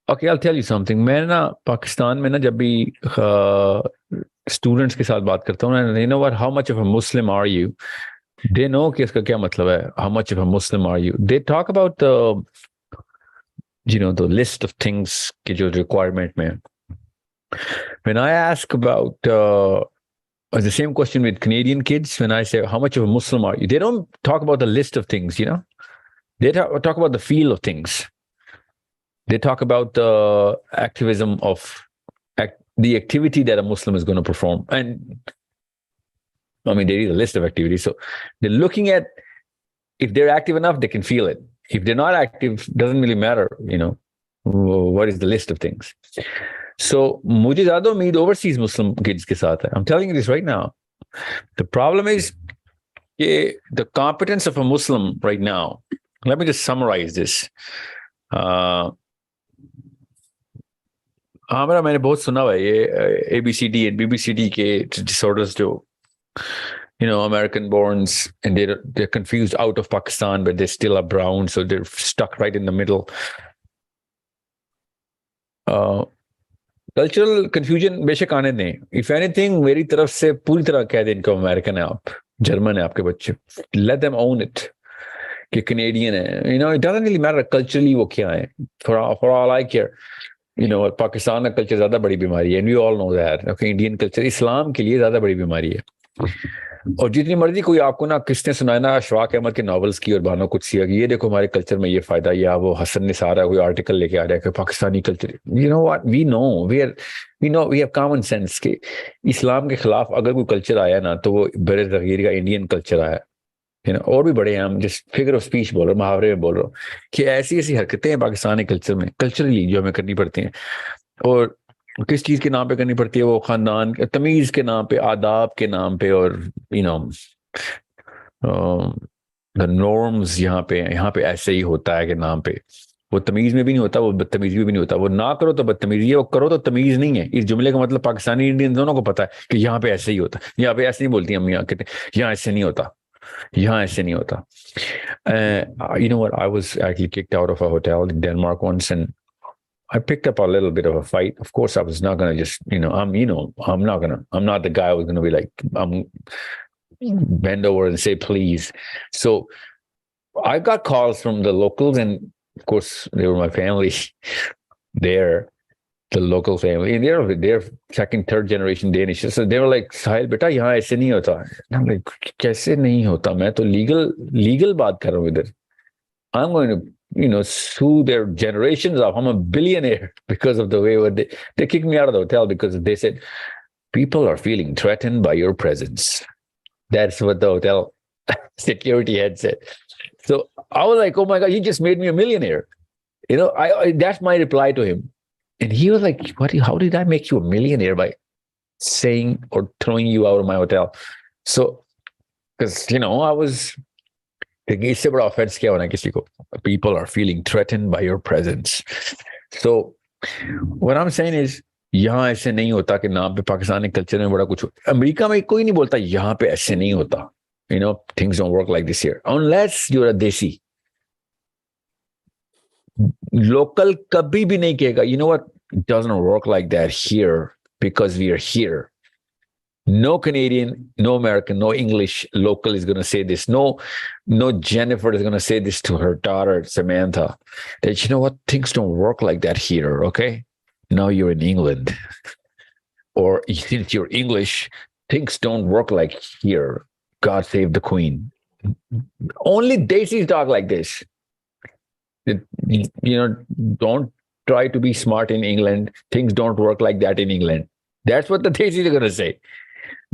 Okay, I'll tell you something. میں نا پاکستان میں نا جب بھی اسٹوڈنٹس کے ساتھ بات کرتا ہوں نا, you know what, how much of a Muslim are you? They know کہ اس کا کیا مطلب ہے. How much of a Muslim are you? They talk about the list of things کہ جو requirement میں. When I ask about the same question with Canadian kids, when I say how much of a Muslim are you, they don't talk about the list of things, you know. They talk about the feel of things. They talk about the activism of the activity that a Muslim is going to perform. And I mean, there is a list of activities. So they're looking at if they're active enough, they can feel it. If they're not active, doesn't really matter, you know, what is the list of things. So مجھے زیادہ امید overseas Muslim kids کے ساتھ ہے. I'm telling you this right now. The problem is the competence of a Muslim right now. Let me just summarize this. میرا میں نے بہت سنا ہوا ہے یہ ABCD and BBCD کے disorders جو American borns and they're confused out of Pakistan but they still are brown, so they're stuck right in the middle. Cultural confusion بے شک آنے دیں. اف اینی تھنگ میری طرف سے پوری طرح کہہ دیں ان کو امیرکن ہے آپ, جرمن ہے آپ کے بچے, لیٹ دیم اون اٹ کہ کینیڈین ہے. It doesn't really matter culturally وہ کیا ہے. For all I care Pakistan کا کلچر زیادہ بڑی بیماری ہے, and we all know that. Indian culture اسلام کے لیے زیادہ بڑی بیماری ہے. اور جتنی مرضی کوئی آپ کو نا کس نے سنایا نا اشفاق احمد کے ناولس کی اور بانو قدسیہ کی, یہ دیکھو ہمارے کلچر میں یہ فائدہ, یا وہ حسن نثار ہے کوئی آرٹیکل لے کے آ رہا ہے کہ Pakistani culture, we have common sense کہ اسلام کے خلاف اگر کوئی کلچر آیا نا تو وہ بر صغیر کا انڈین کلچر آیا. اور بھی بڑے ہیں, ہم جس فگر آف اسپیچ بول رہے ہیں, محاورے میں بول رہا ہوں کہ ایسی ایسی حرکتیں ہیں پاکستانی کلچر میں کلچرلی جو ہمیں کرنی پڑتی ہیں. اور کس چیز کے نام پہ کرنی پڑتی ہے, وہ خاندان تمیز کے نام پہ, آداب کے نام پہ, اور نارمز یہاں پہ ایسے ہی ہوتا ہے کہ نام پہ. وہ تمیز میں بھی نہیں ہوتا, وہ بدتمیزی میں بھی نہیں ہوتا. وہ نہ کرو تو بدتمیزی ہے, وہ کرو تو تمیز نہیں ہے. اس جملے کا مطلب پاکستانی انڈین دونوں کو پتا ہے کہ یہاں پہ ایسے ہی ہوتا ہے. یہاں پہ ایسے نہیں بولتی ہم, یہاں کہتے ہیں یہاں ایسے نہیں ہوتا, یہاں ایسے نہیں ہوتا. You know what, I was actually kicked out of a hotel in Denmark once and I picked up a little bit of a fight. Of course, I was not going to just, I'm not the guy who's going to be like, bend over and say please. So I got calls from the locals, and of course, they were my family there, the local family. And they're second, third generation Danish. So they were like, Sahil, beta, yahan aise nahi hota. And I'm like, kaise nahi hota? Main to legal baat kar raha hu idhar. I'm going to sue their generations off. I'm a billionaire because of the way they kicked me out of the hotel because they said people are feeling threatened by your presence. That's what the hotel security head said. So I was like, oh my God, you just made me a millionaire. That's my reply to him. And he was like, how did I make you a millionaire by saying or throwing you out of my hotel? So, because, I was... اس سے بڑا offence کیا ہونا کسی کو. People are feeling threatened by your presence. So what I'm saying is یہاں ایسے نہیں ہوتا کہ نام پہ پاکستانی کلچر میں بڑا کچھ ہو. امریکہ میں کوئی نہیں بولتا یہاں پہ ایسے نہیں ہوتا. Things don't work like this here unless you're a desi. Local کبھی بھی نہیں کہے گا you know what, it doesn't work like that here because we are here. No Canadian, no American, no English local is going to say this. No Jennifer is going to say this to her daughter, Samantha, that you know what, things don't work like that here, okay? Now you're in England. Or if you're English, things don't work like here. God save the Queen. Only Desis talk like this. Don't try to be smart in England. Things don't work like that in England. That's what the Desis are going to say.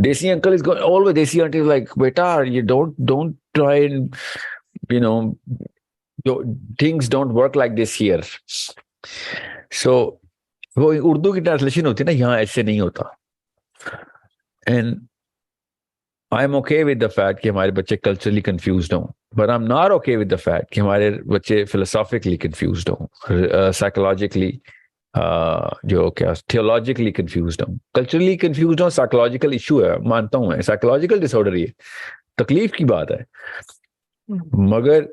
Desi uncle is going, always Desi auntie is like, beta, you don't try and, things don't work like this here. So, وہ اردو کی translation ہوتی ہے نا, یہاں ایسے نہیں ہوتا. And I'm okay with the fact کہ ہمارے بچے culturally confused ہوں, but I'm not okay with the fact کہ ہمارے بچے philosophically confused ہوں, psychologically جو کیا تھیولوجیکلی کنفیوزڈ ہوں, کلچرلی کنفیوزڈ ہوں. سائیکولوجیکل ایشو ہے, مانتا ہوں میں, سائیکولوجیکل ڈس آرڈر, یہ تکلیف کی بات ہے. مگر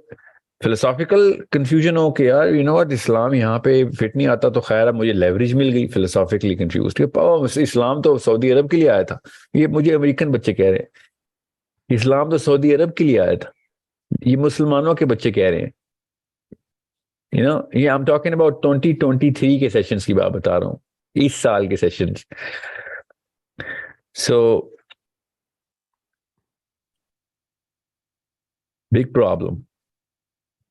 فلسافیکل کنفیوژن ہو کہ یار یو نو واٹ اسلام یہاں پہ فٹ نہیں آتا تو خیر ہے مجھے لیوریج مل گئی فلسافیکلی کنفیوزڈ. اسلام تو سعودی عرب کے لیے آیا تھا. یہ مجھے امریکن بچے کہہ رہے ہیں اسلام تو سعودی عرب کے لیے آیا تھا. یہ مسلمانوں کے بچے کہہ رہے ہیں. یو نو یہ I'm talking about 2023 کے سیشنز کی بات بتا رہا ہوں, اس سال کے sessions. So big problem.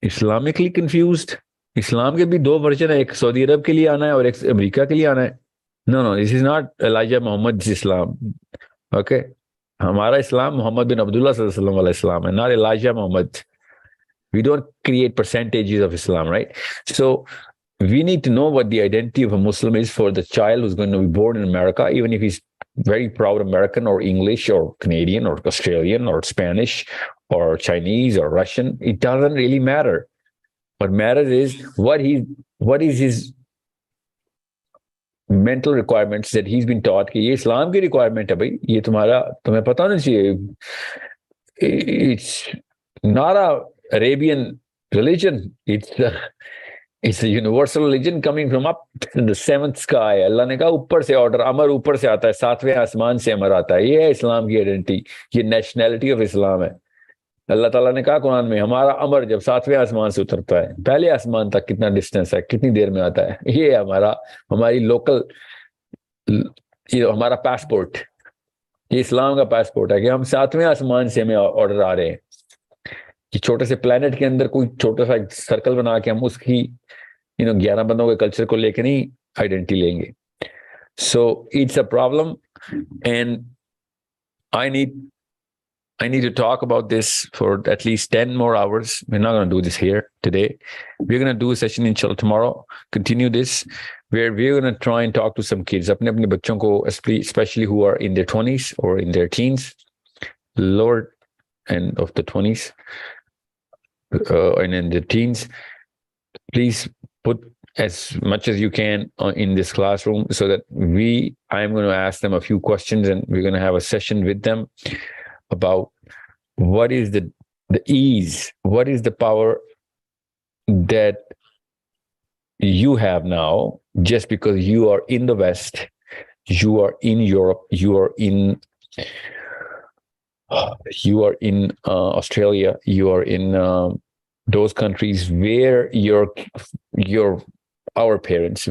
Islamically confused. اسلام کے بھی دو ورژن ہے, ایک سعودی عرب کے لیے آنا ہے اور ایک امریکہ کے لیے آنا ہے. نو دس is not ایلیجا Muhammad Islam. Okay, ہمارا اسلام محمد بن عبداللہ صلی اللہ علیہ وسلم والا اسلام ہے, not Elijah Muhammad. We don't create percentages of Islam, right? So we need to know what the identity of a Muslim is for the child who's going to be born in America, even if he's very proud American or English or Canadian or Australian or Spanish or Chinese or Russian. It doesn't really matter. What matters is what is his mental requirements that he's been taught کہ یہ اسلام کی requirement ہے بھائی, یہ تمہیں پتہ ہونا چاہیے. It's not a Arabian religion. It's a universal religion coming from up in the seventh sky. اللہ نے کہا اوپر سے آرڈر, امر اوپر سے آتا ہے, ساتویں آسمان سے امر آتا ہے. یہ ہے اسلام کی آئیڈینٹی, یہ نیشنلٹی آف اسلام ہے. اللہ تعالیٰ نے کہا قرآن میں ہمارا امر جب ساتویں آسمان سے اترتا ہے, پہلے آسمان تک کتنا ڈسٹینس ہے, کتنی دیر میں آتا ہے. یہ ہماری لوکل, ہمارا پاسپورٹ, یہ اسلام کا پاسپورٹ ہے کہ ہم ساتویں آسمان سے ہمیں آرڈر آ رہے ہیں کہ چھوٹے سے پلانٹ کے اندر کوئی چھوٹا سا سرکل بنا کے ہم اس کی 11 بندوں کے کلچر کو لے کے نہیں آئیڈینٹی لیں گے. So it's a problem and I need to talk about this for at least 10 more hours. We're not going to do this here today. We're going to do a session inshallah tomorrow, continue this, where we're going to try and talk to some kids, apne bachon ko, especially who are in their 20s or in their teens, lower end of the 20s, and in the teens. Please put as much as you can in this classroom so that I'm going to ask them a few questions and we're going to have a session with them about what is the ease, what is the power that you have now just because you are in the West, you are in Europe, you are in Australia, you are in those countries where our parents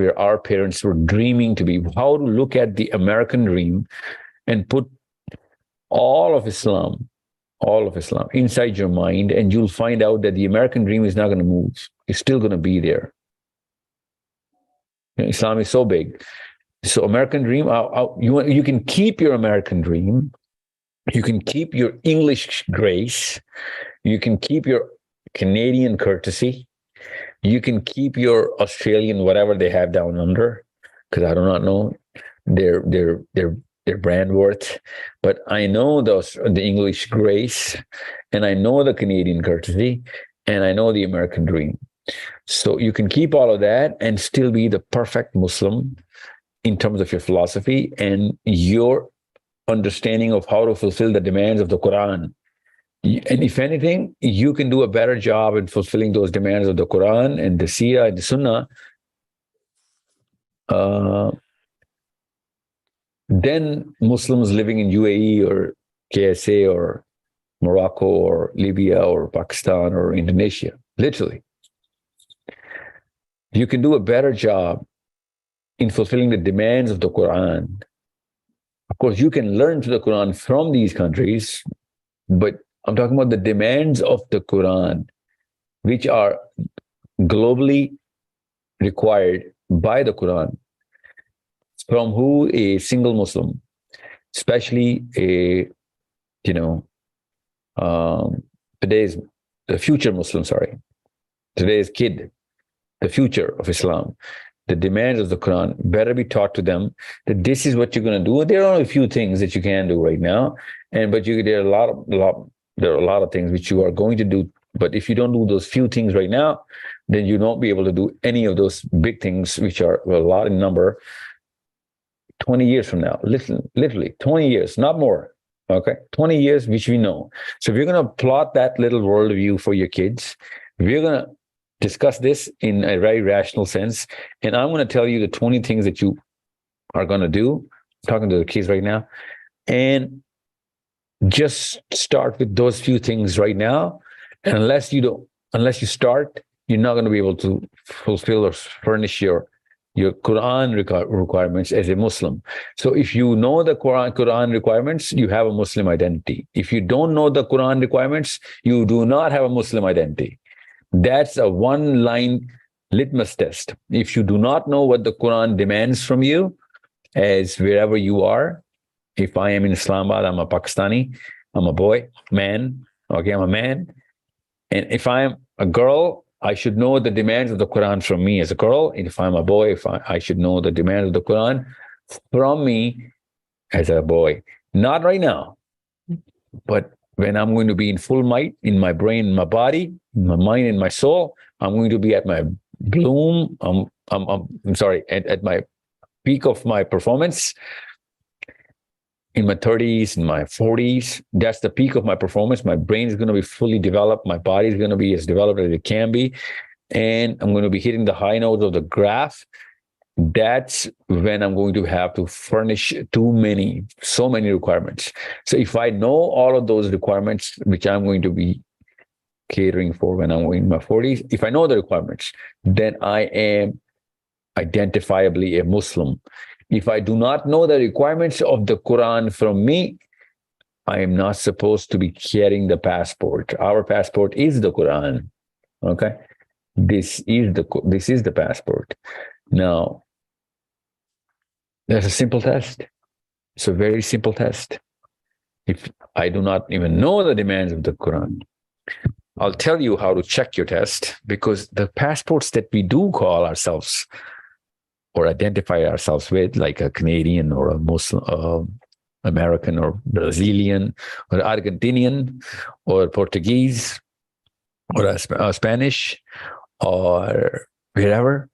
were dreaming to be. How to look at the American dream and put all of Islam inside your mind, and you'll find out that the American dream is not going to move. It's still going to be there. Islam is so big. So American dream, you can keep your American dream. You can keep your English grace. You can keep your Canadian courtesy. You can keep your Australian whatever they have down under, because I do not know their brand worth, but I know the English grace, and I know the Canadian courtesy, and I know the American dream. So you can keep all of that and still be the perfect Muslim in terms of your philosophy and your understanding of how to fulfill the demands of the Quran. And if anything, you can do a better job in fulfilling those demands of the Quran and the Seerah and the Sunnah than Muslims living in UAE or KSA or Morocco or Libya or Pakistan or Indonesia. Literally. You can do a better job in fulfilling the demands of the Quran. Of course, you can learn the Quran from these countries, but I'm talking about the demands of the Quran, which are globally required by the Quran. From who? A single Muslim, especially today's future Muslim, today's kid, the future of Islam. The demands of the Quran better be taught to them that this is what you're going to do. There are only a few things that you can do right now, but there are a lot of things which you are going to do. But if you don't do those few things right now, then you won't be able to do any of those big things, which are a lot in number. 20 years from now, literally 20 years, not more. Okay, 20 years, which we know. So if you're going to plot that little worldview for your kids, We're going to discuss this in a very rational sense. And I'm going to tell you the 20 things that you are going to do. I'm talking to the kids right now. And just start with those few things right now. And unless you start, you're not going to be able to fulfill or furnish your Quran requirements as a Muslim. So if you know the Quran requirements, you have a Muslim identity. If you don't know the Quran requirements, you do not have a Muslim identity. That's a one-line litmus test. If you do not know what the Quran demands from you, as wherever you are, if I am in Islamabad, I'm a Pakistani, I'm a boy, man, okay, I'm a man. And if I'm a girl, I should know the demands of the Quran from me as a girl. And if I'm a boy, I should know the demands of the Quran from me as a boy. Not right now, but when I'm going to be in full might, in my brain, in my body, in my mind, in my soul, I'm going to be at my bloom. At my peak of my performance. In my 30s, in my 40s, that's the peak of my performance. My brain is going to be fully developed. My body is going to be as developed as it can be. And I'm going to be hitting the high notes of the graph. That's when I'm going to have to furnish so many requirements. So if I know all of those requirements, which I'm going to be catering for when I'm in my 40s, if I know the requirements, then I am identifiably a Muslim. If I do not know the requirements of the Quran from me, I am not supposed to be carrying the passport. Our passport is the Quran. Okay, this is the passport. Now, there's a simple test. It's a very simple test. If I do not even know the demands of the Quran, I'll tell you how to check your test, because the passports that we do call ourselves or identify ourselves with, like a Canadian or a Muslim, American or Brazilian or Argentinian or Portuguese or Spanish or wherever,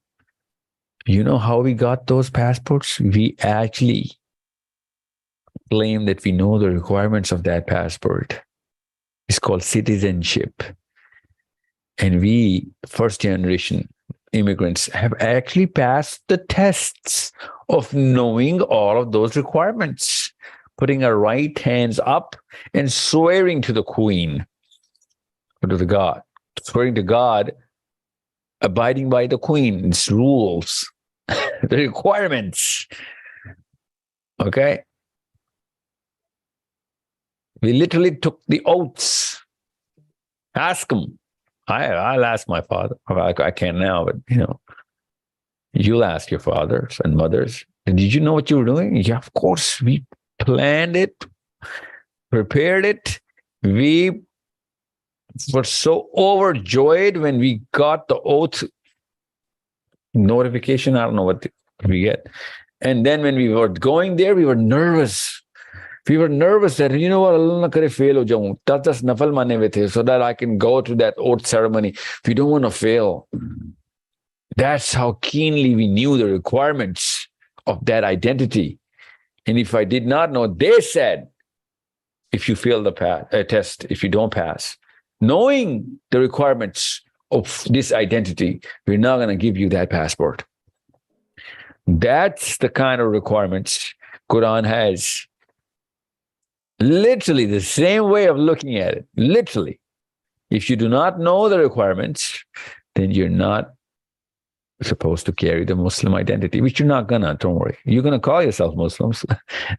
you know how we got those passports? We actually claim that we know the requirements of that passport. It's called citizenship. And we, first generation immigrants, have actually passed the tests of knowing all of those requirements, putting our right hands up and swearing to the Queen, or to the God, swearing to God, abiding by the Queen's rules, the requirements. Okay? We literally took the oaths. Ask them. I'll ask my father. I can't now, but you'll ask your fathers and mothers. Did you know what you were doing? Yeah, of course. We planned it, prepared it. We were so overjoyed when we got the oath notification. I don't know what we get. And then when we were going there, we were nervous. We were nervous that, you know what, Allah na kare fail ho jaun. That's nafal mane hue the, so that I can go to that oath ceremony. We don't want to fail. That's how keenly we knew the requirements of that identity. And if I did not know, they said, if you fail the test, if you don't pass, knowing the requirements of this identity, we're not going to give you that passport. That's the kind of requirements Quran has. Literally the same way of looking at it. Literally. If you do not know the requirements, then you're not supposed to carry the Muslim identity, which you're not gonna, don't worry. You're gonna call yourself Muslims.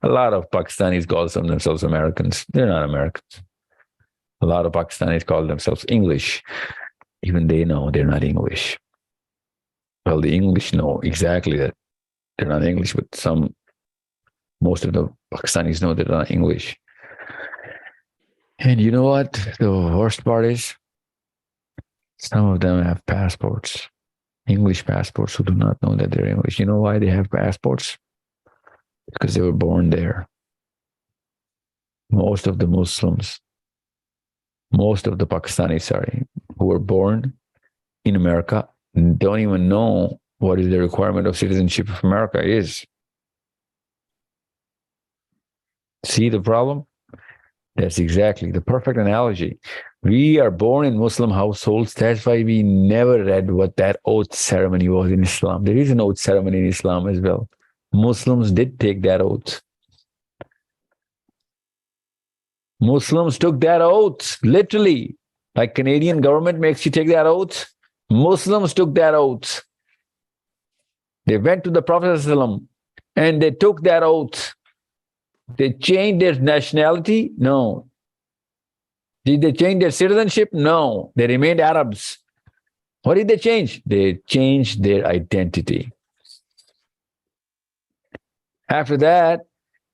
A lot of Pakistanis call themselves Americans. They're not Americans. A lot of Pakistanis call themselves English. Even they know they're not English. Well, the English know exactly that they're not English, but most of the Pakistanis know they're not English. And you know what the worst part is? Some of them have passports, English passports, who do not know that they're English. You know why they have passports? Because they were born there. Most of the Muslims, most of the Pakistanis, who were born in America, don't even know what is the requirement of citizenship of America is. See the problem? That's exactly the perfect analogy. We are born in Muslim households. That's why we never read what that oath ceremony was in Islam. There is an oath ceremony in Islam as well. Muslims did take that oath. Muslims took that oath, literally. Like Canadian government makes you take that oath. Muslims took that oath. They went to the Prophet ﷺ and they took that oath. They changed their nationality? No. Did they change their citizenship? No. They remained Arabs. What did they change? They changed their identity. After that,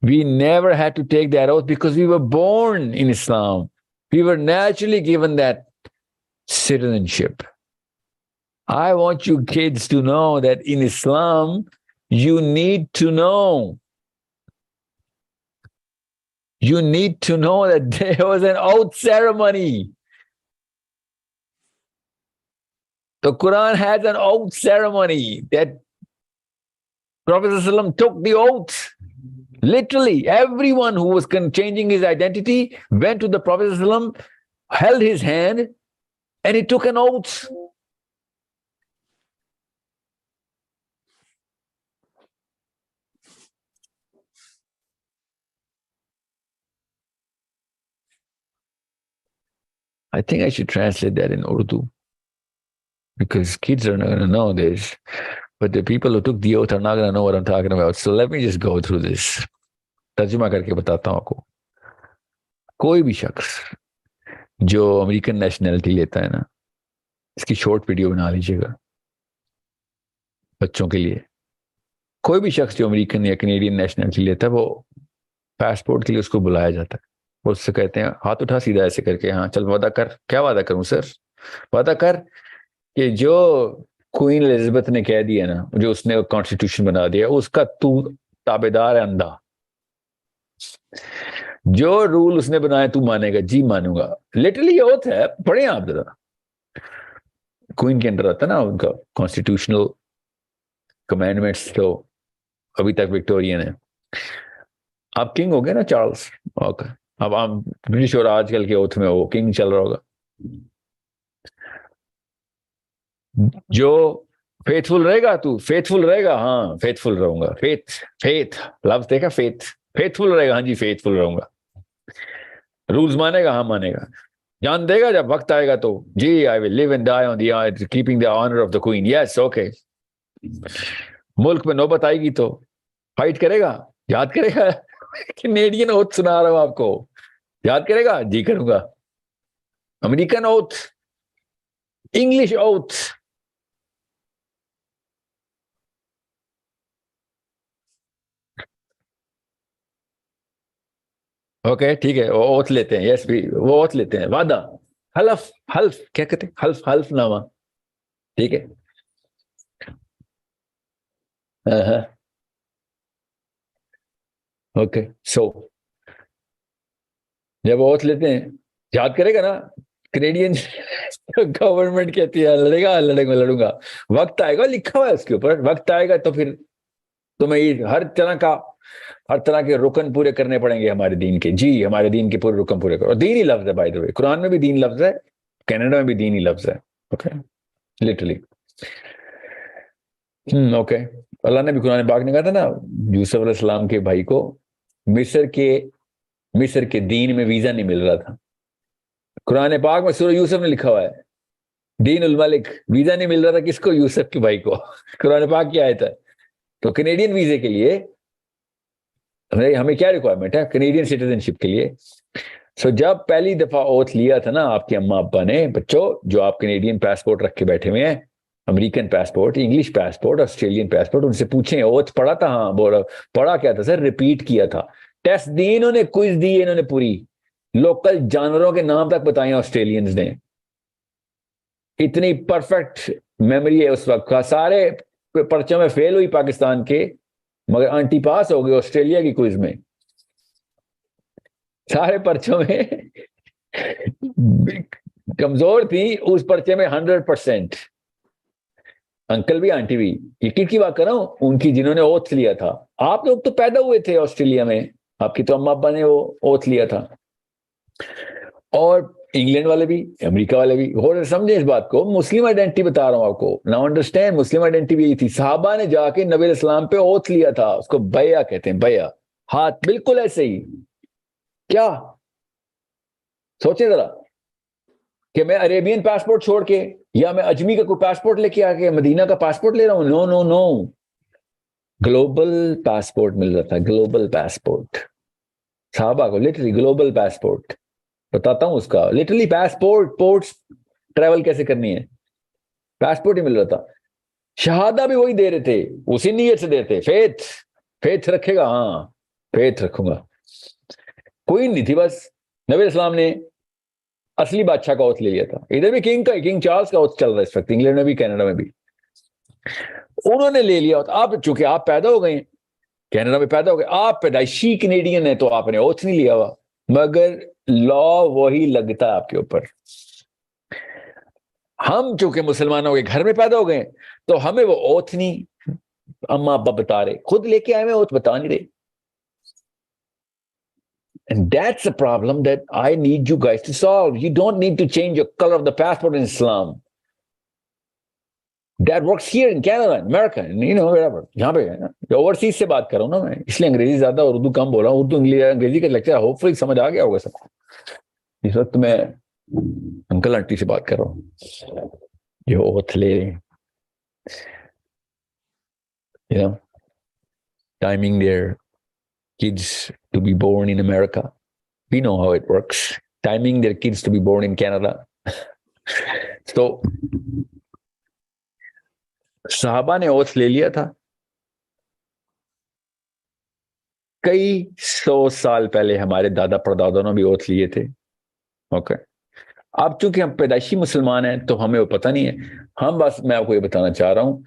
we never had to take that oath because we were born in Islam. We were naturally given that citizenship. I want you kids to know that in Islam, you need to know. You need to know that there was an oath ceremony. The Quran has an oath ceremony that Prophet ﷺ took the oath. Literally, everyone who was changing his identity went to the Prophet ﷺ, held his hand, and he took an oath. I think I should translate that in Urdu because kids are not going to know this, but the people who took the oath are not going to know what I'm talking about. So let me just go through this. ترجمہ کر کے بتاتا ہوں آپ کو. کوئی بھی شخص جو امریکن نیشنلٹی لیتا ہے نا, اس کی شارٹ ویڈیو بنا لیجیے گا بچوں کے لیے. کوئی بھی شخص جو امریکن یا کینیڈین نیشنلٹی لیتا ہے, وہ پاسپورٹ کے لیے اس کو بلایا جاتا ہے. وہ اس سے کہتے ہیں ہاتھ اٹھا سیدھا ایسے کر کے, ہاں چل وعدہ کر. کیا وعدہ کروں سر؟ وعدہ کر کہ جو کوئین الزبتھ نے کہہ دیا نا, جو اس نے کانسٹیٹیوشن بنا دیا, اس کا تو تابع دار ہے اندھا. جو رول اس نے بنائے تو مانے گا. جی مانوں گا. لٹرلی اوتھ ہے, پڑھیں آپ ذرا. کوئین کے انڈر آتا نا ان کا کانسٹیٹیوشنل کمانڈمنٹس, تو ابھی تک وکٹورین ہے. آپ کنگ ہو گئے نا چارلز, اوکے. اب آپ برٹش اور آج کل کے اوتھ میں وہ کنگ چل رہا ہوگا. جو فیتھفل رہے گا, تو فیتھفل رہے گا. ہاں فیتھفل رہوں گا. فیتھ لفظ دیکھا, فیتھفل رہے گا. ہاں جی فیتھفل رہوں گا. رولز مانے گا. ہاں مانے گا. جان دے گا جب وقت آئے گا تو, جی I will live and die on the keeping the honour of the queen. Yes okay. ملک میں نوبت آئے گی تو فائٹ کرے گا. یاد کرے گا. کینیڈین اوتھ سنا رہا ہوں آپ کو. یاد کرے گا. جی کروں گا. American oath, English oath. Okay ٹھیک ہے, وہ اوتھ لیتے ہیں. یس وہ اوتھ لیتے ہیں. وعدہ, حلف کیا کہتے ہیں, حلف نامہ. ٹھیک ہے. اوکے. سو جب اوتھ لیتے ہیں, یاد کرے گا نا. کینیڈین گورنمنٹ کہتی ہے لڑوں گا. وقت آئے گا, لکھا ہوا ہے اس کے اوپر. وقت آئے گا تو پھر تمہیں یہ ہر طرح کے رکن پورے کرنے پڑیں گے ہمارے دین کے. جی ہمارے دین کے پورے رکن پورے کرو. دین ہی لفظ ہے بائی دا وے. قرآن میں بھی دین لفظ ہے, کینیڈا میں بھی دین ہی لفظ ہے. Okay literally. اوکے. اللہ نے بھی قرآن پاک نے کہا تھا نا, یوسف علیہ السلام کے بھائی کو مصر کے دین میں ویزا نہیں مل رہا تھا. قرآن پاک میں سورہ یوسف میں لکھا ہوا ہے, دین الملک. ویزا نہیں مل رہا تھا کس کو؟ یوسف کے بھائی کو. قرآن پاک کی آیت ہے. تو کینیڈین ویزے کے لیے ہمیں کیا ریکوائرمنٹ ہے؟ کینیڈین سٹیزن شپ کے لیے. سو جب پہلی دفعہ اوتھ لیا تھا نا آپ کے اماں ابا نے, بچوں جو آپ کینیڈین پاسپورٹ رکھ کے بیٹھے ہوئے ہیں, American passport, English passport, Australian passport, ان سے پوچھیں اوتھ پڑھا تھا؟ ہاں. بولا پڑھا کیا تھا سر؟ ریپیٹ کیا تھا. ٹیسٹ دی انہوں نے, کوئز دی انہوں نے پوری. لوکل جانوروں کے نام تک بتائے آسٹریلینز نے. اتنی پرفیکٹ میموری ہے اس وقت کا. سارے پرچوں میں فیل ہوئی پاکستان کے, مگر آنٹی پاس ہو گئی آسٹریلیا کی کوئز میں. سارے پرچوں میں کمزور تھی, اس پرچے میں 100%. انکل بھی آنٹی بھی. یقین کی بات کر رہا ہوں, ان کی جنہوں نے اوتھ لیا تھا. آپ لوگ تو پیدا ہوئے تھے آسٹریلیا میں, آپ کی تو اما ابا نے وہ اوتھ لیا تھا. اور انگلینڈ والے بھی، امریکہ والے بھی. غور سے سمجھیں اس بات کو، مسلم آئیڈینٹی بتا رہا ہوں آپ کو. ناؤ انڈرسٹینڈ، مسلم آئیڈینٹی بھی یہی تھی. صحابہ نے جا کے نبی علیہ السلام پہ اوتھ لیا تھا، اس کو بیعہ کہتے ہیں، بیعہ. ہاتھ بالکل ایسے ہی. کیا سوچیں ذرا کہ میں عریبین پاسپورٹ چھوڑ کے یا میں اجمی کا کوئی پاسپورٹ لے کے آ کے مدینہ کا پاسپورٹ لے رہا ہوں. نو نو نو، گلوبل پاسپورٹ مل رہا تھا، گلوبل پاسپورٹ. صحابہ کو لٹرلی گلوبل پاسپورٹ بتاتا ہوں اس کا، لٹرلی پاسپورٹ، پورٹس ٹریول کیسے کرنی ہے، پاسپورٹ ہی مل رہا تھا. شہادہ بھی وہی دے رہے تھے، اسی نیت سے دیتے. فیتھ رکھے گا، ہاں فیتھ رکھوں گا. کوئی نہیں تھی، بس نبی اسلام نے اصلی بادشاہ کا اوتھ لے لیا تھا. ادھر بھی کنگ کا، کنگ چارلز کا اوتھ چل رہا ہے اس وقت، انگلینڈ میں بھی کینیڈا میں بھی. انہوں نے لے لیا. آپ چونکہ آپ پیدا ہو گئے ہیں کینیڈا میں، پیدا ہو گئے، آپ پیدائشی کینیڈین ہیں، تو آپ نے اوتھ نہیں لیا ہوا، مگر لا وہی لگتا ہے آپ کے اوپر. ہم چونکہ مسلمانوں کے گھر میں پیدا ہو گئے تو ہمیں وہ اوتھ نہیں اما ابا بتا رہے، خود لے کے آئے ہوئے اوتھ بتا نہیں رہے. And that's a problem that I need you guys to solve. You don't need to change your color of the passport in Islam. That works here in Canada, in America, wherever. یہاں پہ overseas سے بات کر رہا ہوں نا میں، اس لیے انگریزی زیادہ اور اردو کم بولا ہوں. اردو انگریزی کا لیکچر ہوپ فلی سمجھ آ گیا ہوگا سب کو. اس وقت میں انکل آنٹی سے بات کر رہا ہوں جو اوتھ لے رہے ہیں. Timing their kids to be born in America. We know how it works. Timing their kids to be born in Canada. So, صحابہ نے اوتھ لے لیا تھا کئی 100 سال پہلے. ہمارے دادا پردادا نے بھی اوتھ لیے تھے. اوکے، اب چونکہ ہم پیدائشی مسلمان ہیں تو ہمیں وہ پتہ نہیں ہے. ہم بس میں آپ کو یہ بتانا چاہ رہا ہوں،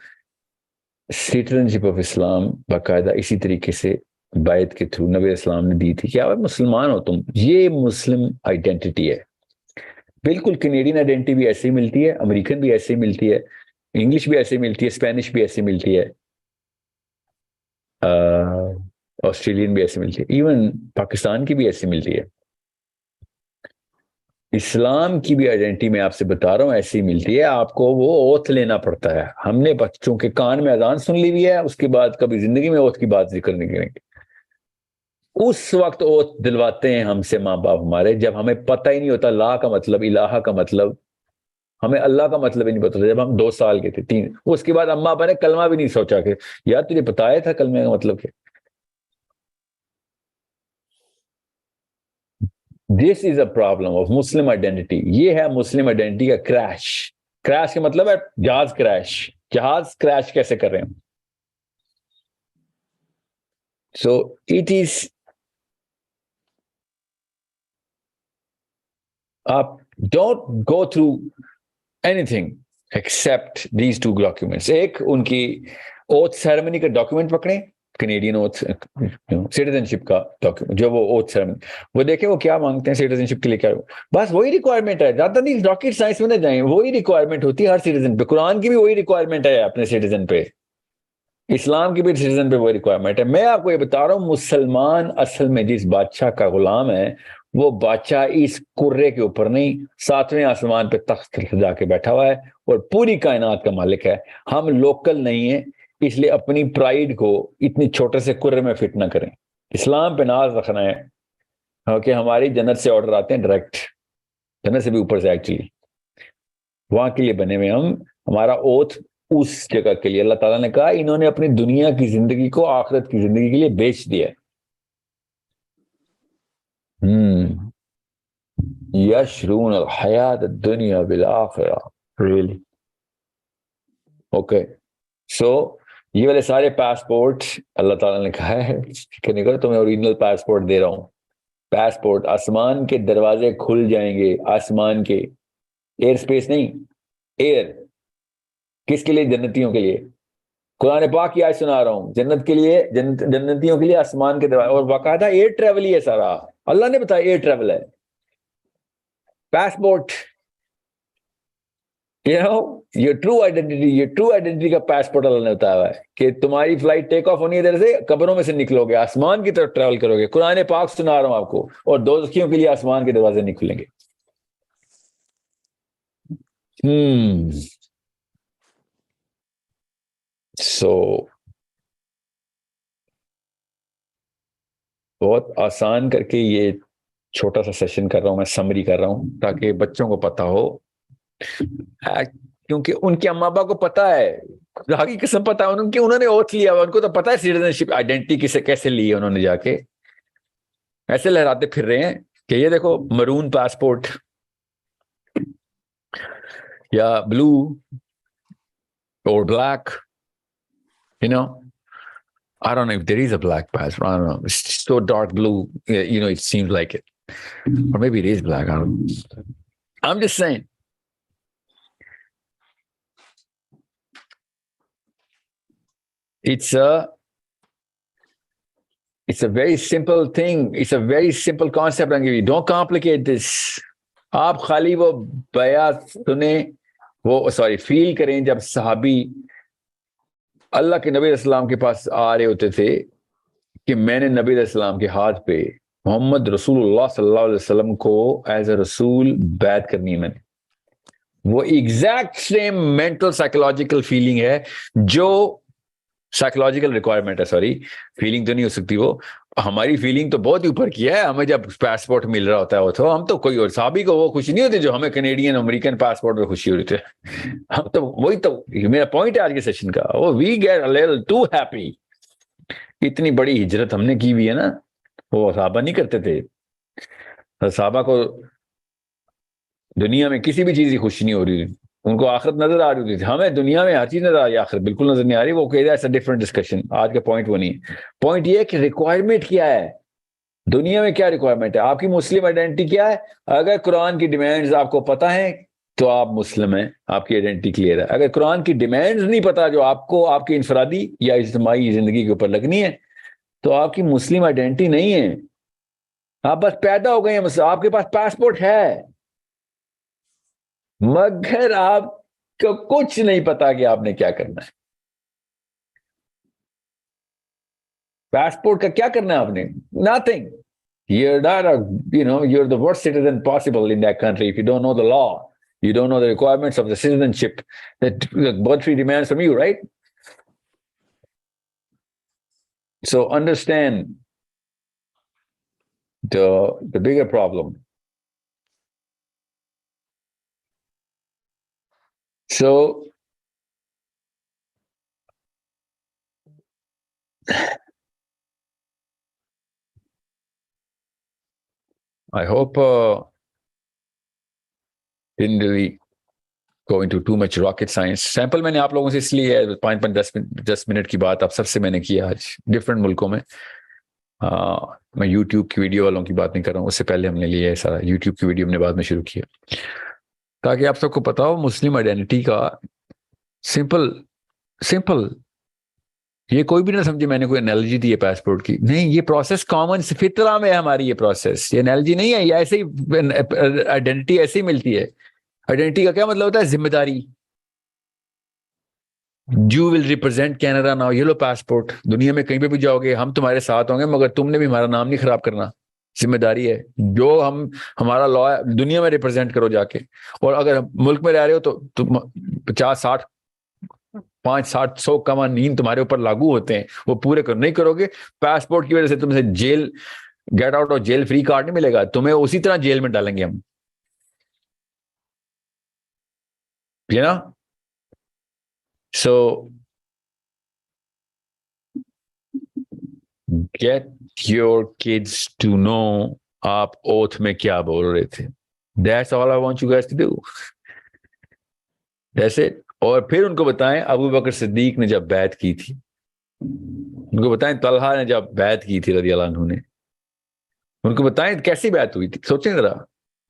سٹیزنشپ آف اسلام باقاعدہ اسی طریقے سے بیعت کے تھرو نبی اسلام نے دی تھی کہ آپ مسلمان ہو تم. یہ مسلم آئیڈینٹی ہے. بالکل کینیڈین آئیڈینٹی بھی ایسے ہی ملتی ہے، امریکن بھی ایسے ہی ملتی ہے، انگلش بھی ایسے ہی ملتی ہے، اسپینش بھی ایسے ملتی ہے، آسٹریلین بھی ایسے ملتی ہے، ایون پاکستان کی بھی ایسے ملتی ہے. اسلام کی بھی آئیڈینٹی میں آپ سے بتا رہا ہوں ایسی ملتی ہے. آپ کو وہ اوتھ لینا پڑتا ہے. ہم نے بچوں کے کان میں اذان سن لی ہوئی ہے، اس کے بعد کبھی زندگی میں اوتھ کی بات ذکر نہیں کریں گے. اس وقت اوتھ دلواتے ہیں ہم سے ماں باپ ہمارے، جب ہمیں پتہ ہی نہیں ہوتا لا کا مطلب، الہ کا مطلب. ہمیں اللہ کا مطلب ہی نہیں پتا، جب ہم 2 سال کے تھے 3. اس کے بعد اماں ابا نے کلمہ بھی نہیں سوچا کہ یار تجھے بتایا تھا کلمے کا مطلب کیا. This is a problem of Muslim identity. یہ ہے مسلم آئیڈینٹی کا کریش. کریش کا مطلب ہے جہاز کریش. جہاز کریش کیسے کر رہے ہیں؟ سو اٹ از، آپ don't go through any thing accept these 2 documents. ایک ان کی اوتھ سیریمنی کا ڈاکیومنٹ پکڑیں، کینیڈین اوتھ سٹیزنشپ کا ڈاکیومنٹ، جو وہ اوتھ سیریمنی، وہ دیکھیں وہ کیا مانگتے ہیں سٹیزنشپ کے لیے. کیا بس وہی ریکوائرمنٹ ہے، زیادہ نہیں راکٹ سائنس میں نہ جائیں. وہی ریکوائرمنٹ ہوتی ہے ہر سٹیزن پہ. قرآن کی بھی وہی ریکوائرمنٹ ہے اپنے سٹیزن پہ، اسلام کی بھی سٹیزن پہ وہی ریکوائرمنٹ ہے. میں آپ کو یہ بتا رہا ہوں، مسلمان اصل میں جس بادشاہ کا غلام ہے، وہ بادشاہ اس کرے کے اوپر نہیں، 7ویں آسمان پہ تخت سجا کے بیٹھا ہوا ہے اور پوری کائنات کا مالک ہے. ہم لوکل نہیں ہیں، اس لیے اپنی پرائیڈ کو اتنی چھوٹے سے کرے میں فٹ نہ کریں. اسلام پہ ناز رکھنا ہے کہ ہماری جنت سے آرڈر آتے ہیں ڈائریکٹ، جنت سے بھی اوپر سے ایکچولی، وہاں کے لیے بنے ہوئے ہم. ہمارا اوتھ اس جگہ کے لیے. اللہ تعالیٰ نے کہا انہوں نے اپنی دنیا کی زندگی کو آخرت کی زندگی کے لیے بیچ دیا. یشرون الحیات الدنیا بالآخرہ. Really okay. سو یہ والے سارے پاسپورٹ اللہ تعالیٰ نے کہا ہے کہ نہیں کرو، تمہیں اوریجنل پاسپورٹ دے رہا ہوں. پاسپورٹ، آسمان کے دروازے کھل جائیں گے. آسمان کے، ایئر سپیس نہیں، ایئر. کس کے لیے؟ جنتیوں کے لیے. قرآن پاک کی آیت سنا رہا ہوں، جنت کے لیے، جنتیوں کے لیے آسمان کے دروازے. اور باقاعدہ ایئر ٹریول ہی ہے سارا. اللہ نے بتایا ایئر ٹریول ہے. پاسپورٹ، یہ ٹرو آئیڈینٹی، یہ ٹرو آئیڈینٹی کا پاسپورٹ اللہ نے بتایا ہے کہ تمہاری فلائٹ ٹیک آف ہونی ہے ادھر سے، قبروں میں سے نکلو گے، آسمان کی طرف ٹریول کرو گے. قرآن پاک سنا رہا ہوں آپ کو. اور دوزخیوں کے لیے آسمان کے دروازے نہیں کھلیں گے. سو بہت آسان کر کے یہ چھوٹا سا سیشن کر رہا ہوں میں، سمری کر رہا ہوں تاکہ بچوں کو پتا ہو، کیونکہ ان کے اما ابا کو پتا ہے، خدا کی قسم پتا ہے انہوں نے اوتھ لیا، ان کو تو پتا ہے سٹیزن شپ آئیڈینٹی کیسے لی ہے انہوں نے، جا کے ایسے لہراتے پھر رہے ہیں کہ یہ دیکھو مرون پاسپورٹ یا بلو اور black, I don't know if there is a black passport. I don't know. It's so dark blue. It seems like it. Or maybe it is black. I don't know. I'm just saying. It's a very simple thing. It's a very simple concept. Don't complicate this. آپ خالی وہ بیات سنیں، فیل کریں جب صحابی اللہ کے نبی علیہ السلام کے پاس آ رہے ہوتے تھے کہ میں نے نبی علیہ السلام کے ہاتھ پہ محمد رسول اللہ صلی اللہ علیہ وسلم کو ایز اے رسول بیعت کرنی ہے، میں نے وہ exact same mental psychological feeling ہے جو سائیکولوجیکل ریکوائرمنٹ ہے، فیلنگ تو نہیں ہو سکتی، وہ ہماری فیلنگ تو بہت ہی اوپر کی ہے، ہمیں جب پاسپورٹ مل رہا ہوتا ہے وہ تو ہم تو کوئی اور صحابی کو وہ خوشی نہیں ہوتی جو ہمیں کینیڈین امریکن پاسپورٹ پہ خوشی ہو رہی تھی، ہم تو وہی تو میرا پوائنٹ ہے آج کے سیشن کا، وہ we get a little too happy, اتنی بڑی ہجرت ہم نے کی ہوئی ہے نا، وہ صحابہ نہیں کرتے تھے، صحابہ کو دنیا میں کسی بھی چیز کی خوشی نہیں ہو رہی تھی، ان کو آخرت نظر آ رہی تھی، ہمیں دنیا میں ہر چیز نظر آ رہی ہے، آخرت بالکل نظر نہیں آ رہی، وہ کہہ رہا ہے ڈفرنٹ ڈسکشن، آج کا پوائنٹ وہ نہیں ہے، پوائنٹ یہ ہے کہ ریکوائرمنٹ کیا ہے دنیا میں، کیا ریکوائرمنٹ ہے آپ کی، مسلم آئیڈینٹی کیا ہے، اگر قرآن کی ڈیمانڈز آپ کو پتہ ہیں تو آپ مسلم ہیں، آپ کی آئیڈینٹی کلیئر ہے، اگر قرآن کی ڈیمانڈز نہیں پتہ جو آپ کو آپ کی انفرادی یا اجتماعی زندگی کے اوپر لگنی ہے تو آپ کی مسلم آئیڈینٹی نہیں ہے، آپ بس پیدا ہو گئے ہیں، آپ کے پاس پاسپورٹ ہے مگر آپ کو کچھ نہیں پتا کہ آپ نے کیا کرنا ہے، پاسپورٹ کا کیا کرنا ہے آپ نے، nothing. You're not you're the worst citizen possible in that country if you don't know the law. You don't know the requirements of the citizenship that the country demands from you, right? So understand the bigger problem. So I hope didn't really go into too much rocket science. Sample میں نے آپ لوگوں سے اس لیے 5-10 minute کی بات آپ سب سے میں نے کیا آج ڈفرینٹ ملکوں میں، میں یوٹیوب کی ویڈیو والوں کی بات نہیں کر رہا ہوں، اس سے پہلے ہم نے لیا ہے سارا، یوٹیوب کی ویڈیو ہم نے بعد میں شروع کیا تاکہ آپ سب کو پتا ہو مسلم آئیڈینٹی کا سمپل، یہ کوئی بھی نہ سمجھے میں نے کوئی انالوجی دی ہے پاسپورٹ کی، نہیں، یہ پروسیس کامن فطرہ میں ہے ہماری، یہ پروسیس، یہ انالوجی نہیں ہے، یہ ایسے ہی آئیڈینٹی ایسے ہی ملتی ہے، آئیڈینٹی کا کیا مطلب ہوتا ہے، ذمہ داری، You will represent Canada now. یہ لو پاسپورٹ، دنیا میں کہیں پہ بھی جاؤ گے ہم تمہارے ساتھ ہوں گے مگر تم نے بھی ہمارا نام نہیں خراب کرنا، ذمہ داری ہے، جو ہمارا لا ہے دنیا میں ریپرزینٹ کرو جا کے، اور اگر ملک میں رہ رہے ہو تو تم 50-60 500-100 قوانین تمہارے اوپر لاگو ہوتے ہیں، وہ پورے نہیں کرو گے، پاسپورٹ کی وجہ سے تم سے جیل گیٹ آؤٹ اور جیل فری کارڈ نہیں ملے گا، تمہیں اسی طرح جیل میں ڈالیں گے ہم، you know. So get your kids to know آپ اوتھ میں کیا بول رہے تھے، that's all I want you guys to do. That's it. اور پھر ان کو بتائیں ابو بکر صدیق نے جب بیعت کی تھی، ان کو بتائیں طلحہ نے جب بیعت کی تھی رضی اللہ عنہ نے، ان کو بتائیں کیسی بیعت ہوئی تھی، سوچیں ذرا،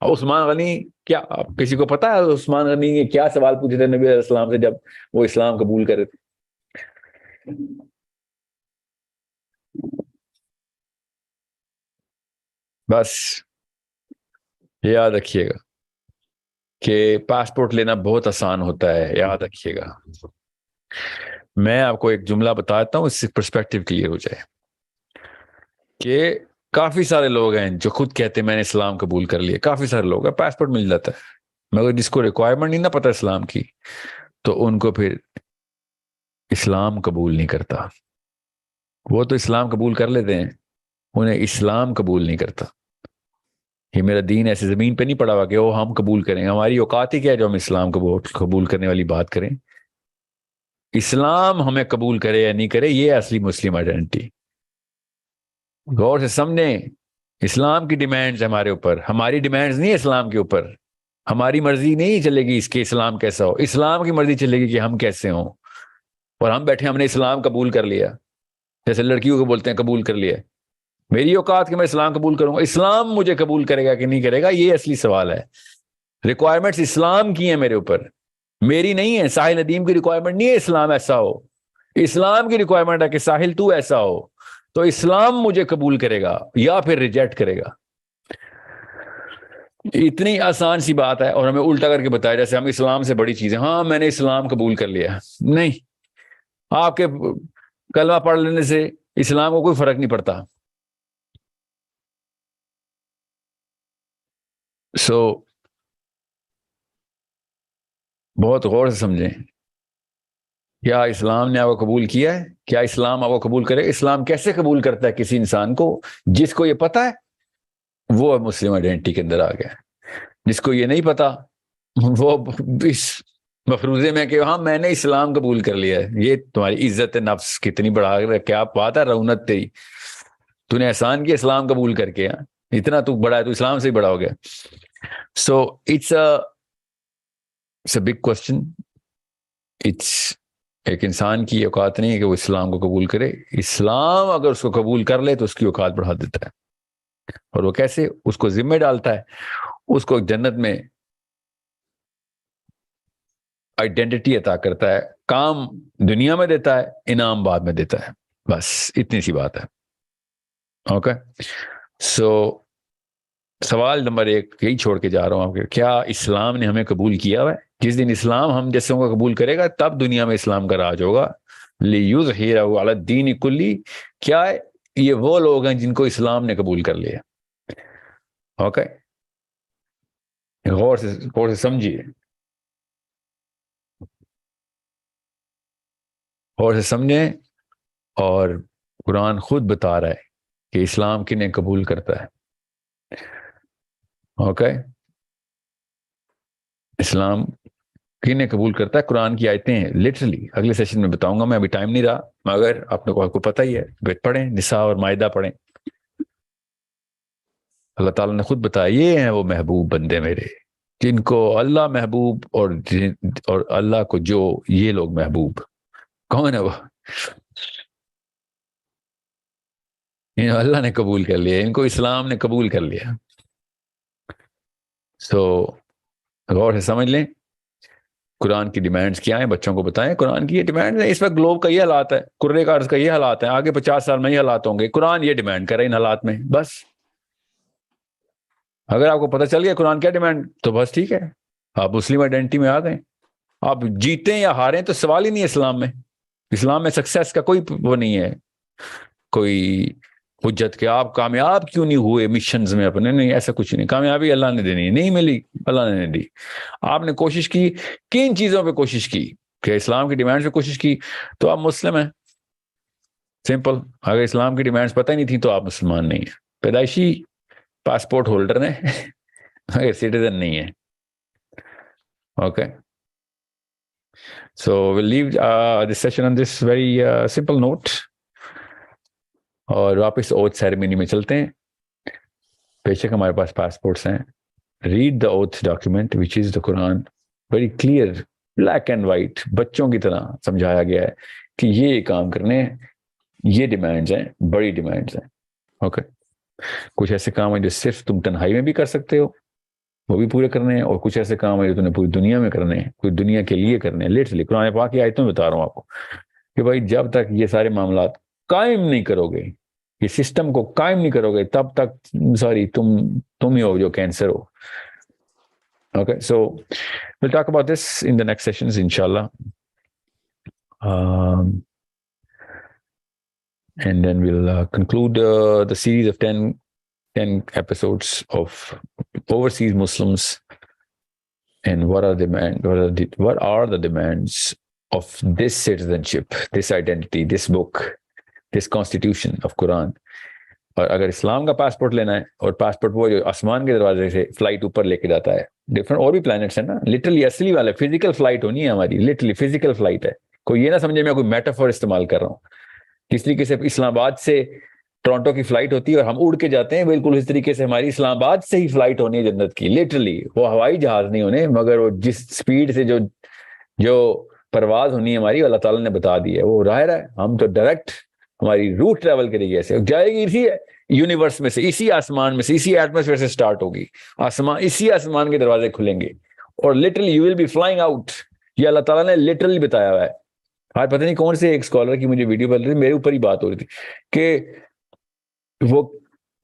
عثمان غنی، کیا کسی کو پتا ہے عثمان غنی نے کیا سوال پوچھے تھے نبی علیہ السلام سے جب وہ اسلام قبول کر رہے تھے؟ بس یاد رکھیے گا کہ پاسپورٹ لینا بہت آسان ہوتا ہے، یاد رکھیے گا، میں آپ کو ایک جملہ بتاتا ہوں اس سے پرسپیکٹیو کلیئر ہو جائے کہ کافی سارے لوگ ہیں جو خود کہتے ہیں میں نے اسلام قبول کر لیا، کافی سارے لوگ ہیں، پاسپورٹ مل جاتا ہے، مگر جس کو ریکوائرمنٹ نہیں نہ پتہ اسلام کی تو ان کو پھر اسلام قبول نہیں کرتا. وہ تو اسلام قبول کر لیتے ہیں, انہیں اسلام قبول نہیں کرتا. یہ میرا دین ایسے زمین پہ نہیں پڑا ہوا کہ وہ ہم قبول کریں. ہماری اوقات ہی کیا ہے جو ہم اسلام قبول کرنے والی بات کریں. اسلام ہمیں قبول کرے یا نہیں کرے, یہ اصلی مسلم آئیڈینٹی. غور سے سمجھیں, اسلام کی ڈیمانڈز ہمارے اوپر, ہماری ڈیمانڈز نہیں اسلام کے اوپر. ہماری مرضی نہیں چلے گی اس کے اسلام کیسا ہو, اسلام کی مرضی چلے گی کہ ہم کیسے ہوں. اور ہم بیٹھے ہم نے اسلام قبول کر لیا, جیسے لڑکیوں کو بولتے ہیں قبول کر لیا. میری اوقات کہ میں اسلام قبول کروں گا, اسلام مجھے قبول کرے گا کہ نہیں کرے گا, یہ اصلی سوال ہے. ریکوائرمنٹس اسلام کی ہیں میرے اوپر, میری نہیں ہے. ساحل ندیم کی ریکوائرمنٹ نہیں ہے اسلام ایسا ہو, اسلام کی ریکوائرمنٹ ہے کہ ساحل تو ایسا ہو. تو اسلام مجھے قبول کرے گا یا پھر ریجیکٹ کرے گا. اتنی آسان سی بات ہے, اور ہمیں الٹا کر کے بتایا جیسے ہم اسلام سے بڑی چیزیں. ہاں میں نے اسلام قبول کر لیا. نہیں, آپ کے کلمہ پڑھ لینے سے اسلام کو کوئی فرق نہیں پڑتا. بہت غور سے سمجھیں, کیا اسلام نے آپ کو قبول کیا ہے؟ کیا اسلام آپ کو قبول کرے؟ اسلام کیسے قبول کرتا ہے کسی انسان کو؟ جس کو یہ پتا ہے وہ مسلم آئیڈینٹی کے اندر آ گیا. جس کو یہ نہیں پتا وہ اس مفروضے میں کہ ہاں میں نے اسلام قبول کر لیا ہے. یہ تمہاری عزت نفس کتنی بڑھا کر, کیا بات ہے, رونت تیری, تو نے احسان کیا اسلام قبول کر کے. اتنا تو بڑا ہے, تو اسلام سے ہی بڑا ہو گیا. So it's a big question. ایک انسان کی اوقات نہیں ہے کہ وہ اسلام کو قبول کرے. اسلام اگر اس کو قبول کر لے تو اس کی اوقات بڑھا دیتا ہے. اور وہ کیسے؟ اس کو ذمہ ڈالتا ہے, اس کو جنت میں آئیڈینٹی عطا کرتا ہے, کام دنیا میں دیتا ہے, انعام بعد میں دیتا ہے. بس اتنی سی بات ہے. اوکے, سو سوال نمبر 1 یہی چھوڑ کے جا رہا ہوں آپ کے, کیا اسلام نے ہمیں قبول کیا ہوا ہے؟ جس دن اسلام ہم جیسے کو قبول کرے گا تب دنیا میں اسلام کا راج ہوگا. لِیُظْہِرَهُ عَلَى الدِّینِ کُلِّ. کیا ہے یہ وہ لوگ ہیں جن کو اسلام نے قبول کر لیا. اوکے, غور سے سمجھیے, غور سے سمجھیں. اور قرآن خود بتا رہا ہے کہ اسلام کنہیں قبول کرتا ہے. اوکے, اسلام کنہیں قبول کرتا ہے. قرآن کی آیتیں ہیں لٹرلی, اگلے سیشن میں بتاؤں گا میں, ابھی ٹائم نہیں رہا. مگر آپ کو پتہ ہی ہے, پڑھیں نساء اور مائدہ پڑھیں. اللہ تعالیٰ نے خود بتایا یہ ہیں وہ محبوب بندے میرے جن کو اللہ محبوب, اور اللہ کو جو یہ لوگ محبوب. کون ہے وہ؟ اللہ نے قبول کر لیا, ان کو اسلام نے قبول کر لیا. سو غور سے سمجھ لیں قرآن کی ڈیمانڈز کیا ہیں, بچوں کو بتائیں. قرآن کی یہ ڈیمانڈ ہے. اس وقت گلوب کا یہ حالات ہے, کرے کا عرض کا یہ حالات ہیں, آگے 50 سال میں یہ حالات ہوں گے. قرآن یہ ڈیمانڈ کر رہے ان حالات میں. بس اگر آپ کو پتہ چل گیا قرآن کیا ڈیمانڈ, تو بس ٹھیک ہے, آپ مسلم آئیڈینٹی میں آ گئے. آپ جیتیں یا ہاریں تو سوال ہی نہیں ہے اسلام میں. اسلام میں سکسیس کا کوئی وہ نہیں ہے, کوئی حجت کہ آپ کامیاب کیوں نہیں ہوئے مشنز میں اپنے. نہیں, ایسا کچھ نہیں. کامیابی اللہ نے دینی, نہیں ملی اللہ نے نہیں دی. آپ نے کوشش کی, کن چیزوں پہ کوشش کی؟ کہ اسلام کی ڈیمانڈ پہ کوشش کی تو آپ مسلم ہیں. سمپل. اگر اسلام کی ڈیمانڈز پتہ ہی نہیں تھی تو آپ مسلمان نہیں ہیں. پیدائشی پاسپورٹ ہولڈر نے, اگر سٹیزن نہیں ہے. Okay, so we'll leave this session on this very simple note. اور واپس اوتھ سیریمنی میں چلتے ہیں. بے شک ہمارے پاس پاسپورٹس ہیں. Read the oath document which is the Quran. Very clear, black and white, بچوں کی طرح سمجھایا گیا ہے کہ یہ کام کرنے, یہ ڈیمانڈز ہیں, بڑی ڈیمانڈز ہیں. اوکے, کچھ ایسے کام ہیں جو صرف تم تنہائی میں بھی کر سکتے ہو, وہ بھی پورے کرنے ہیں. اور کچھ ایسے کام ہیں جو تم نے پوری دنیا میں کرنے ہیں, پوری دنیا کے لیے کرنے ہیں. لٹرلی قرآن پاک کی آیتوں میں بتا رہا ہوں آپ کو کہ بھائی جب تک یہ سارے معاملات قائم نہیں کرو گے, یہ سسٹم کو قائم نہیں کرو گے, تب تک سوری تم ہی ہو جو cancer who. Okay, so we'll talk about this in the next sessions inshallah. And then we'll conclude the series of 10 episodes of overseas Muslims And what are the demands of this citizenship, this identity, this book, this constitution of Quran? اور اگر اسلام کا passport لینا ہے, اور passport وہ جو آسمان کے دروازے سے فلائٹ اوپر لے کے جاتا ہے, ڈفرنٹ اور بھی پلانٹس ہیں نا, لٹرلی اصلی والا فزیکل فلائٹ ہونی ہے ہماری, لٹرلی فزیکل فلائٹ ہے. کوئی یہ نہ سمجھے میں کوئی میٹافور استعمال کر رہا ہوں. کس طریقے سے اسلام آباد سے ٹورانٹو کی فلائٹ ہوتی ہے اور ہم اڑ کے جاتے ہیں, بالکل اس طریقے سے ہماری اسلام آباد سے ہی فلائٹ ہونی ہے جنت کی, لٹرلی. وہ ہوائی جہاز نہیں ہونے, مگر وہ جس سپیڈ سے جو پرواز ہونی ہے ہماری, اللہ تعالیٰ نے بتا دی ہے. وہ ظاہر ہے ہم تو ڈائریکٹ ہماری روٹ ٹریول کرے گی, ایسے جائے گی اسی یونیورس میں سے, اسی آسمان میں سے, اسی ایٹماسفیئر سے سٹارٹ ہوگی. اسی آسمان کے دروازے کھلیں گے اور literally you will be flying out. یہ اللہ تعالیٰ نے لٹرلی بتایا ہوا ہے. آج پتہ نہیں کون سے ایک اسکالر کی مجھے ویڈیو بن رہی تھی, میرے اوپر ہی بات ہو رہی تھی کہ وہ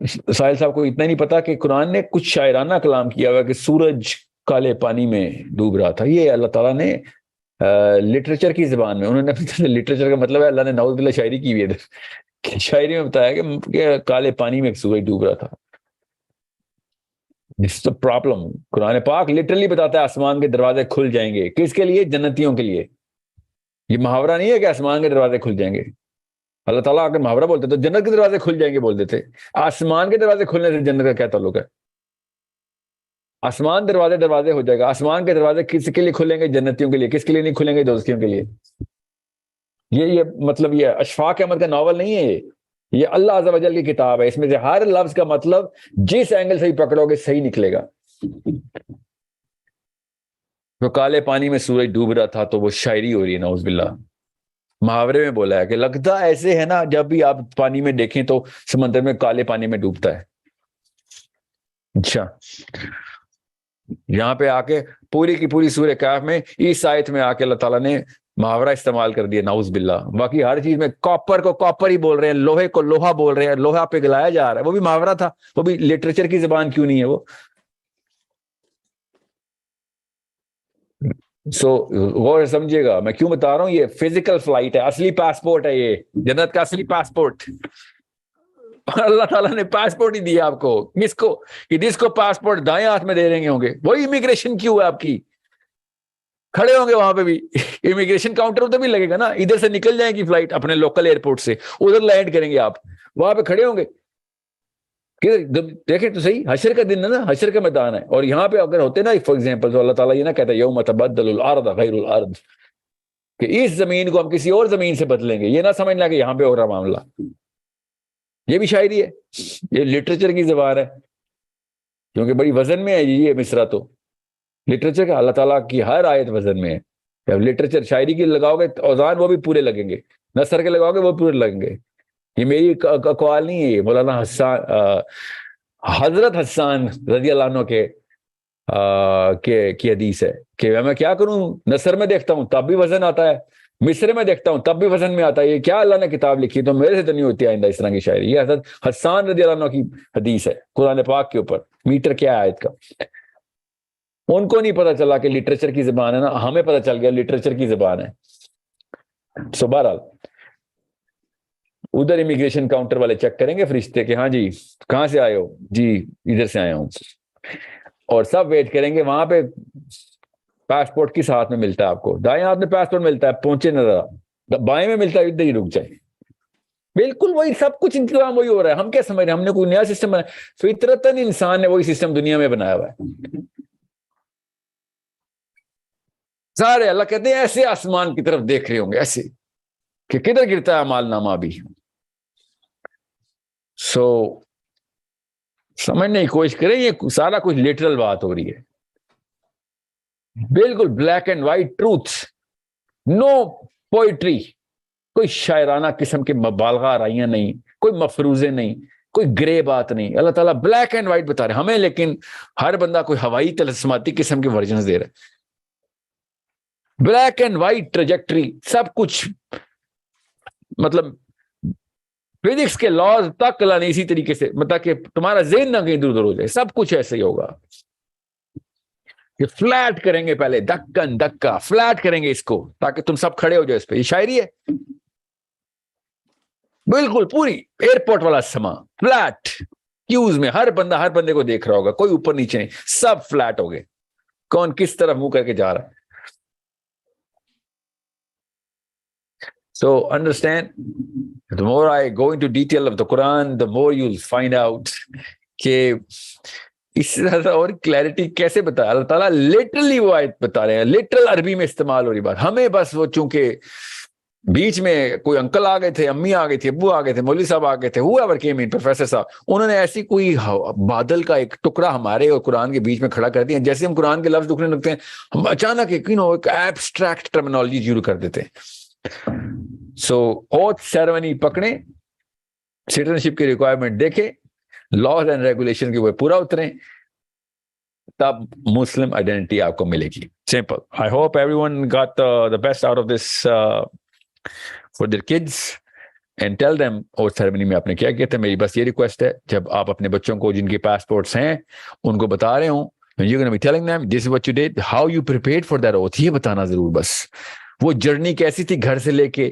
ساحل صاحب کو اتنا نہیں پتا کہ قرآن نے کچھ شاعرانہ کلام کیا ہوا کہ سورج کالے پانی میں ڈوب رہا تھا. یہ اللہ تعالیٰ نے لٹریچر کی زبان میں, انہوں نے لٹریچر کا مطلب ہے اللہ نے نعوذ باللہ شاعری کی ہوئی ہے, کہ شاعری میں بتایا کہ کالے پانی میں ایک سورج ڈوب رہا تھا. This is the problem. قرآن پاک لٹرلی بتاتا ہے آسمان کے دروازے کھل جائیں گے. کس کے لیے؟ جنتیوں کے لیے. یہ محاورہ نہیں ہے کہ آسمان کے دروازے کھل جائیں گے. اللہ تعالیٰ اگر محاورہ بولتے تو جنت کے دروازے کھل جائیں گے بول دیتے. آسمان کے دروازے کھلنے سے جنت کا کیا تعلق ہے؟ آسمان دروازے ہو جائے گا. آسمان کے دروازے کس کے لیے کھلیں گے؟ جنتیوں کے لیے. کس کے لیے نہیں کھلیں گے؟ دوستیوں کے لیے. یہ مطلب یہ اشفاق احمد کا ناول نہیں ہے, یہ اللہ عز و جل کی کتاب ہے. اس میں سے ہر لفظ کا مطلب جس اینگل سے ہی پکڑو گے صحیح نکلے گا. تو کالے پانی میں سورج ڈوب رہا تھا تو وہ شاعری ہو رہی ہے نعوذ باللہ. محاورے میں بولا ہے کہ لگتا ایسے ہے نا, جب بھی آپ پانی میں دیکھیں تو سمندر میں کالے پانی میں ڈوبتا ہے. اچھا, یہاں پہ آ کے پوری کی پوری سورہ کہف میں اس آیت میں آ کے اللہ تعالیٰ نے محاورہ استعمال کر دیا نعوذ باللہ. باقی ہر چیز میں کاپر کو کاپر ہی بول رہے ہیں, لوہے کو لوہا بول رہے ہیں, لوہا پہ گلایا جا رہا ہے. وہ بھی محاورہ تھا, وہ بھی لٹریچر کی زبان کیوں نہیں ہے وہ؟ غور سمجھے گا میں کیوں بتا رہا ہوں. یہ فزیکل فلائٹ ہے, اصلی پاسپورٹ ہے یہ جنت کا, اصلی پاسپورٹ. اللہ تعالیٰ نے پاسپورٹ ہی دیا آپ کو. کس کو؟ کہ جس کو پاسپورٹ دائیں ہاتھ میں دے رہے ہوں گے وہی امیگریشن کیوں ہے آپ کی. کھڑے ہوں گے وہاں پہ بھی, امیگریشن کاؤنٹر ادھر بھی لگے گا نا, ادھر سے نکل جائیں گی فلائٹ اپنے لوکل ایئرپورٹ سے, ادھر لینڈ کریں گے آپ, وہاں پہ کھڑے ہوں گے. دیکھیں تو صحیح, حشر کا دن ہے نا, حشر کا میدان ہے. اور یہاں پہ اگر ہوتے نا فار ایگزامپل, تو اللہ تعالیٰ یہ نہ کہتا یوم تبدل الارض غیر الارض, کہ اس زمین کو ہم کسی اور زمین سے بدلیں گے. یہ نہ سمجھنا کہ یہاں پہ ہو رہا معاملہ. یہ بھی شاعری ہے, یہ لٹریچر کی زبان ہے, کیونکہ بڑی وزن میں ہے یہ مصرع. تو لٹریچر کا اللہ تعالیٰ کی ہر آیت وزن میں ہے. جب لٹریچر شاعری کی لگاؤ گے اوزان وہ بھی پورے لگیں گے, نثر کے لگاؤ گے وہ پورے لگیں گے. یہ میری اقوال نہیں ہے, یہ مولانا حضرت حسان رضی اللہ عنہ کی حدیث ہے کہ میں کیا کروں, نثر میں دیکھتا ہوں تب بھی وزن آتا ہے, مصر میں دیکھتا ہوں تب بھی وزن میں آتا ہے. یہ کیا اللہ نے کتاب لکھی, تو میرے سے تو نہیں ہوتی آئندہ اس طرح کی شاعری. یہ حضرت حسان رضی اللہ عنہ کی حدیث ہے قرآن پاک کے اوپر. میٹر کیا ہے آیت کا, ان کو نہیں پتا چلا کہ لٹریچر کی زبان ہے نا, ہمیں پتا چل گیا لٹریچر کی زبان ہے. سو بہرحال ادھر امیگریشن کاؤنٹر والے چیک کریں گے فرشتے کہ ہاں جی کہاں سے آئے ہو, جی ادھر سے آیا ہوں, اور سب ویٹ کریں گے وہاں پہ. پاسپورٹ کس ہاتھ میں ملتا ہے آپ کو؟ دائیں ہاتھ میں پاسپورٹ ملتا ہے, پہنچے نظر, بائیں میں ملتا ہے ادھر ہی رک جائے. بالکل وہی, سب کچھ انتظام وہی ہو رہا ہے. ہم کیا سمجھ رہے ہیں ہم نے کوئی نیا سسٹم بنایا؟ فطرتاً انسان نے وہی سسٹم دنیا میں بنایا ہوا ہے. سارے اللہ کہتے ہیں ایسے آسمان کی طرف دیکھ رہے ہوں گے ایسے کہ کدھر گرتا ہے اعمال نامہ بھی. سمجھنے کی کوشش کریں, یہ سارا کچھ لٹرل بات ہو رہی ہے, بالکل black and white truth, no poetry, کوئی شاعرانہ قسم کے مبالغہ آرائیاں نہیں, کوئی مفروضے نہیں, کوئی گرے بات نہیں. اللہ تعالیٰ بلیک اینڈ وائٹ بتا رہے ہمیں, لیکن ہر بندہ کوئی ہوائی طلسماتی قسم کے ورژنز دے رہا ہے. بلیک اینڈ وائٹ ٹریجیکٹری سب کچھ, مطلب فزکس کے لاز تک لانے اسی طریقے سے, مطلب کہ تمہارا ذہن نہ کہیں دور دور ہو جائے. سب کچھ ایسے ہی ہوگا. یہ فلیٹ کریں گے پہلے, دکن دکا فلیٹ کریں گے اس کو تاکہ تم سب کھڑے ہو جائے اس پہ. یہ شاعری ہے بالکل پوری. ایئرپورٹ والا سما فلیٹ, کیوز میں ہر بندہ ہر بندے کو دیکھ رہا ہوگا, کوئی اوپر نیچے نہیں, سب فلیٹ ہو گئے. کون کس طرف منہ کر کے جا رہا ہے. So understand, the more I go into detail of the Quran, the more you'll find out کہ اس سے زیادہ اور کلیئرٹی کیسے بتا. اللہ تعالیٰ لٹرلی وہ آیت بتا رہے ہیں, لٹرل عربی میں استعمال ہو رہی بات. ہمیں بس وہ چونکہ بیچ میں کوئی انکل آ گئے تھے, امی آ گئی تھی, ابو آ گئے تھے, مولوی صاحب آ گئے تھے, whoever came in, پروفیسر صاحب, انہوں نے ایسی کوئی بادل کا ایک ٹکڑا ہمارے اور قرآن کے بیچ میں کھڑا کر دیا. جیسے ہم قرآن کے لفظ دکھنے لگتے ہیں, ہم اچانک ایک ایبسٹریکٹ ٹرمینالوجی شروع کر دیتے ہیں. سو اوتھ سیریمنی پکڑیں, سٹیزن شپ کی ریکوائرمنٹ دیکھیں, لاز اینڈ ریگولیشن کے اوپر پورا اتریں, تب مسلم آئیڈینٹی آپ کو ملے گی. Simple. I hope everyone got the best out of this for their kids and tell them. اور سیریمنی میں آپ نے کیا کیا تھا. میری بس یہ ریکویسٹ ہے, جب آپ اپنے بچوں کو جن کے پاسپورٹس ہیں ان کو بتا رہے ہوں, you're going to be telling them this is what you did, how you prepared for that oath. یہ بتانا ضرور. بس وہ جرنی کیسی تھی گھر سے لے کے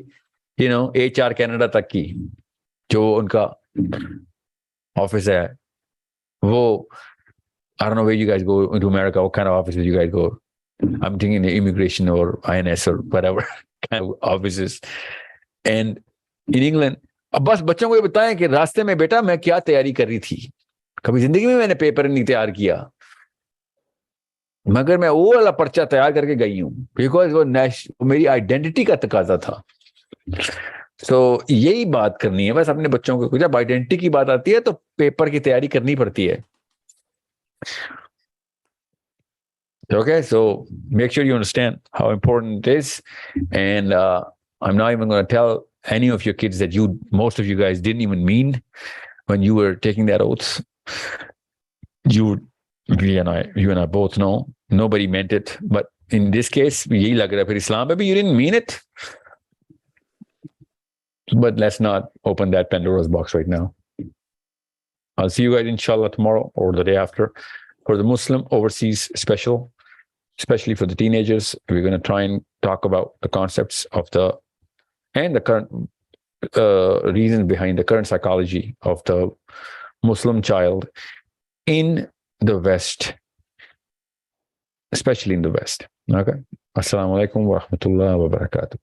HR کینیڈا تک کی, جو ان کا آفس ہے. وہ I don't know where you guys go into America, what kind of offices you guys go. I'm thinking immigration or INS or whatever kind of offices. And in England, اب بس بچوں کو یہ بتائیں کہ راستے میں بیٹا میں کیا تیاری کر رہی تھی. کبھی زندگی میں نے پیپر نہیں تیار کیا, مگر میں وہ والا پرچہ تیار کر کے گئی ہوں, بیکاز وہ میری آئیڈینٹی کا تقاضا تھا. سو یہی بات کرنی ہے بس اپنے بچوں کو. جب آئیڈینٹی کی بات آتی ہے تو پیپر کی تیاری کرنی پڑتی ہے. Okay, so make sure you understand how important it is. And I'm not even going to tell any of your kids that most of you guys didn't even mean when you were taking that oath. You and I both know nobody meant it. But in this case, yahi lag raha hai phir Islam mein bhi you didn't mean it. But let's not open that Pandora's box right now. I'll see you guys inshallah tomorrow or the day after for the Muslim overseas special, especially for the teenagers. We're going to try and talk about the concepts of the current reasons behind the current psychology of the Muslim child in the West, especially in the West. Okay. Assalamu alaikum wa rahmatullahi wa barakatuh.